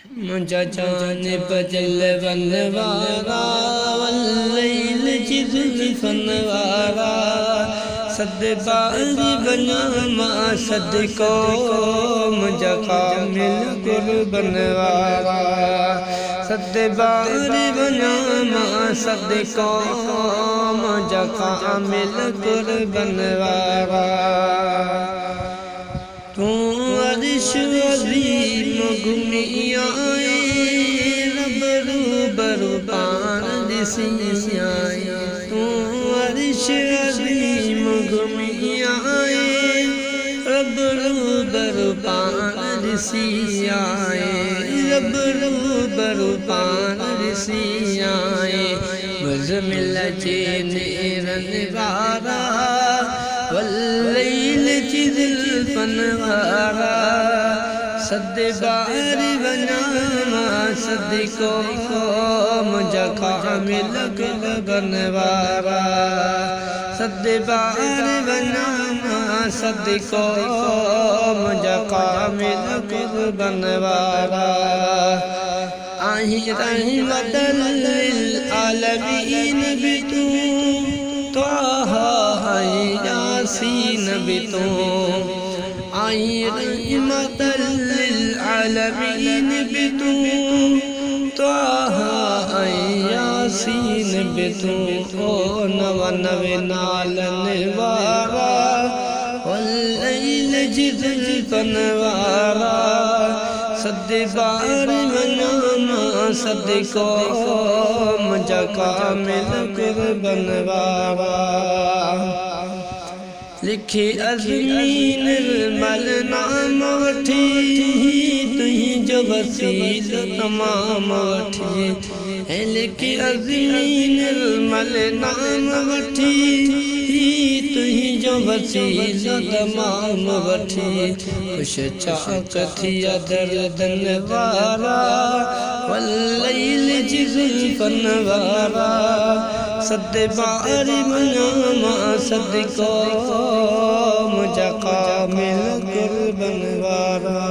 मुझा जान बजल बनवारा वल्लैल जिज़ुल फनवारा सद बारी बना मा सदको मुझा कामिल कुर्बनवारा सद बारी बना मा सदको मुझा कामिल कुर्बनवारा तू अर्श अज़ीम घुमी आए रब रूबरू पान दिसी आए तू अर्श अज़ीम घुमी आए रब रूबरू पान दिसी आए रब रूबरू पान दिसी आए मुज़मिल चेन वारा वल्लैल जिज़ुल फनवारा सद बारी बना मा सदको मुझा कामिल कुर्बनवारा सद बारी बना मा सदको मुझा कामिल कुर्बनवारा आही रहमतल लिल आलमीन भी तू त्वाहा यासीन भी तू आई रहमतल लिल आलमीन भी तू त्वाहा यासीन भी तू ओ नवे नालन वारा वल्लैल जिज़ुल फनवारा सद बारी बना मा सदको मुझा कामिल कुर्बनवारा लिखी अज़मीन निर्मल नाम वठी तुही जो वसील तमाम वठी लिखी अज़मीन निर्मल नाम वठी तुही जो वसील तमाम वठी खुश चाक थिया दर्दन वारा वल्लैल जिज़ुल फनवारा सद बारी बना मा सदको मुझा कामिल कुर्बनवारा।